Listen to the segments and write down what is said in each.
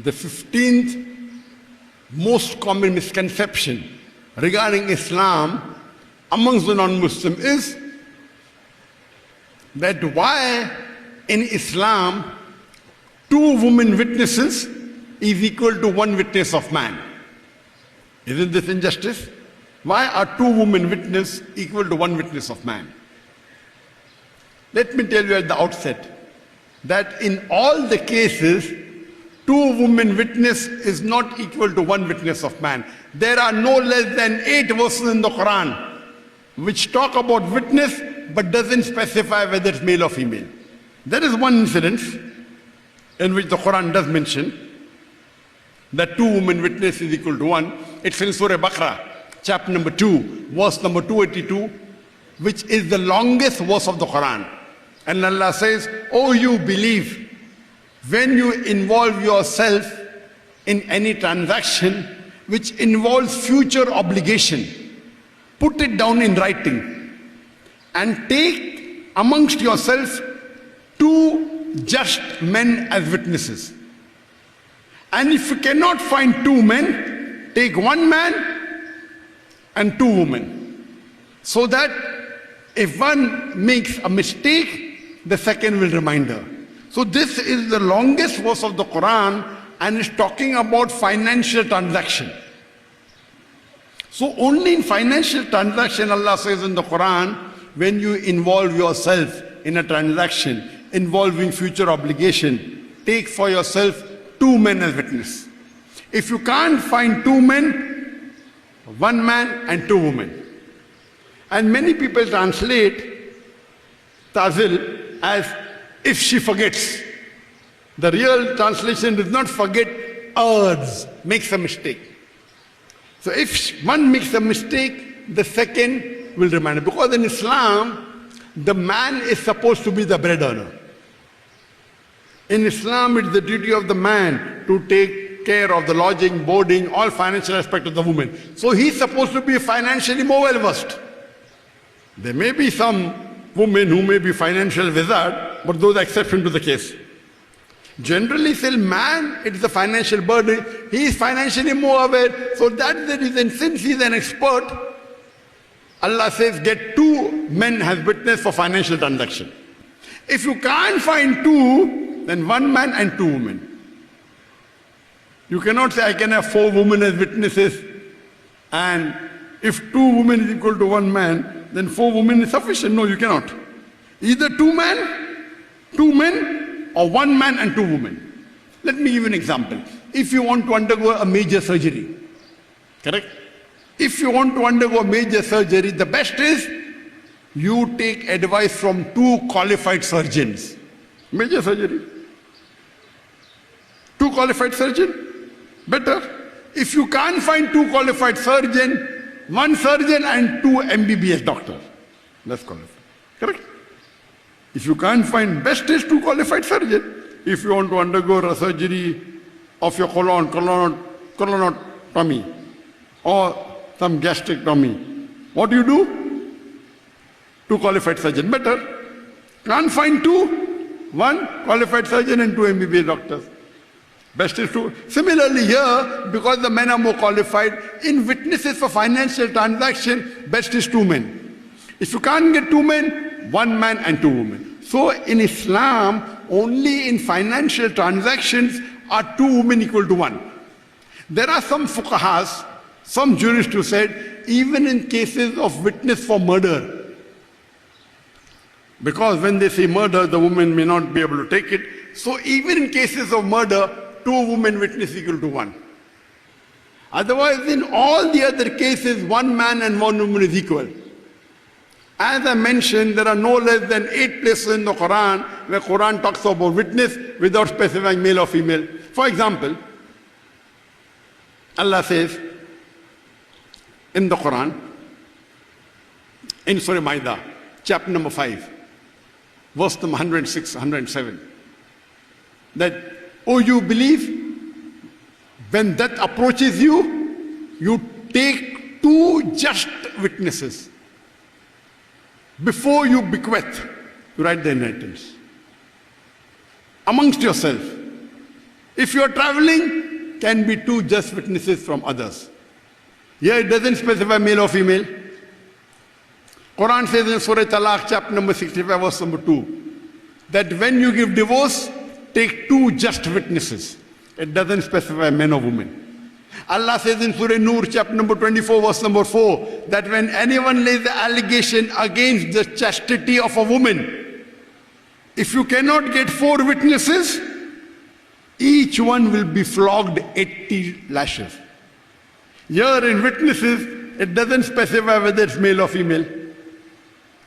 The 15th most common misconception regarding Islam amongst the non-Muslim is that why in Islam 2 women witnesses is equal to 1 witness of man. Isn't this injustice? Why are 2 women witness equal to 1 witness of man? Let me tell you at the outset that in all the cases 2 women witness is not equal to 1 witness of man. There are no less than 8 verses in the Quran which talk about witness but doesn't specify whether it's male or female. There is one incident in which the Quran does mention that 2 women witness is equal to 1. It's in Surah Baqarah, chapter number 2, verse number 282, which is the longest verse of the Quran. And Allah says, "Oh, you believe, when you involve yourself in any transaction which involves future obligation, put it down in writing and take amongst yourselves 2 just men as witnesses. And if you cannot find 2 men, take 1 man and 2 women, so that if one makes a mistake, the second will remind her." So this is the longest verse of the Quran and is talking about financial transaction. So only in financial transaction Allah says in the Quran, when you involve yourself in a transaction involving future obligation, take for yourself 2 men as witness. If you can't find 2 men, 1 man and 2 women. And many people translate tazil as if she forgets. The real translation does not forget, errs, makes a mistake. So if one makes a mistake, the second will remind her. Because in Islam, the man is supposed to be the bread earner. In Islam, it's the duty of the man to take care of the lodging, boarding, all financial aspects of the woman. So he's supposed to be financially more well versed. There may be some women who may be financial wizard, but those are exception to the case. Generally, still man, it is a financial burden. He is financially more aware. So that's the reason, since he is an expert, Allah says, get 2 men as witness for financial transaction. If you can't find 2, then 1 man and 2 women. You cannot say, I can have 4 women as witnesses, and if 2 women is equal to 1 man, then 4 women is sufficient. No, you cannot. Either 2 men, or 1 man and 2 women. Let me give you an example. If you want to undergo a major surgery, correct? If you want to undergo a major surgery, the best is you take advice from 2 qualified surgeons. Major surgery. 2 qualified surgeon, better. If you can't find 2 qualified surgeon, 1 surgeon and 2 MBBS doctors. That's qualified. Correct? If you can't find, best is 2 qualified surgeon. If you want to undergo a surgery of your colonotomy or some gastrectomy, what do? 2 qualified surgeon, better. Can't find 2, 1 qualified surgeon and 2 MBBS doctors. Best is 2. Similarly here, because the men are more qualified, in witnesses for financial transaction, best is 2 men. If you can't get 2 men, 1 man and 2 women. So in Islam, only in financial transactions are 2 women equal to 1. There are some fuqahas, some jurists who said, even in cases of witness for murder, because when they say murder, the woman may not be able to take it. So even in cases of murder, 2 women witness equal to 1. Otherwise, in all the other cases, 1 man and 1 woman is equal. As I mentioned, there are no less than 8 places in the Quran where Quran talks about witness without specifying male or female. For example, Allah says in the Quran, in Surah Ma'idah, chapter number 5, verse number 106, 107, that, oh, you believe, when death approaches you, you take 2 just witnesses before you bequeath to write the inheritance amongst yourself. If you are traveling, can be two just witnesses from others. Here it doesn't specify male or female. Quran says in Surah Talaq, chapter number 65, verse number 2, that when you give divorce, take two just witnesses. It doesn't specify men or women. Allah says in Surah Nur, chapter number 24, verse number 4, that when anyone lays the allegation against the chastity of a woman, if you cannot get 4 witnesses, each one will be flogged 80 lashes. Here in witnesses, it doesn't specify whether it's male or female.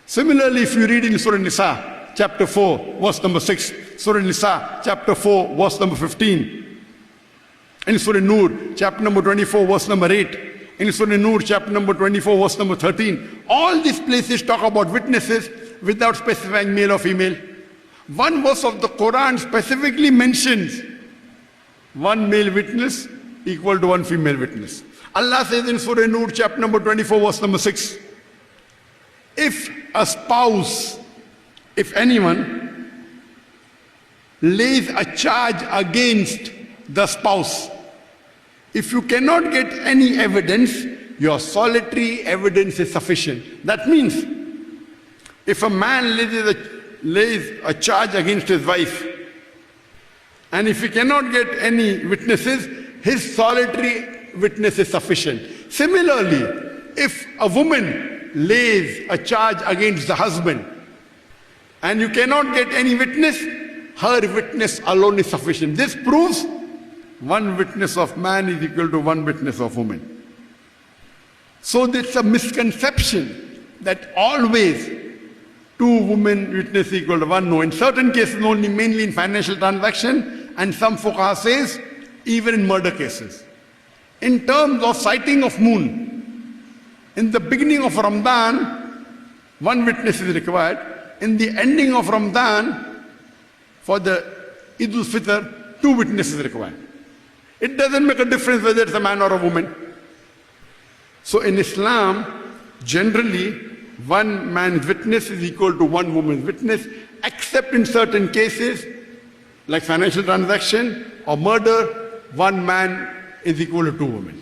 Similarly, if you read in Surah Nisa, chapter 4, verse number 6, Surah Nisa, chapter 4, verse number 15, in Surah Nur, chapter number 24, verse number 8, in Surah Nur, chapter number 24, verse number 13, all these places talk about witnesses without specifying male or female. One verse of the Quran specifically mentions one male witness equal to one female witness. Allah says in Surah Nur, chapter number 24, verse number 6, if a spouse, if anyone lays a charge against the spouse, if you cannot get any evidence, your solitary evidence is sufficient. That means, if a man lays a charge against his wife, and if he cannot get any witnesses, his solitary witness is sufficient. Similarly, if a woman lays a charge against the husband, and you cannot get any witness, her witness alone is sufficient. This proves one witness of man is equal to one witness of woman. So it's a misconception that always 2 women witness equal to 1. No, in certain cases only, mainly in financial transaction, and some fuqaha says even in murder cases. In terms of sighting of moon, in the beginning of Ramadan, 1 witness is required. In the ending of Ramadan, for the Eid al-Fitr, 2 witnesses required. It doesn't make a difference whether it's a man or a woman. So in Islam, generally, 1 man's witness is equal to 1 woman's witness, except in certain cases, like financial transaction or murder, 1 man is equal to 2 women.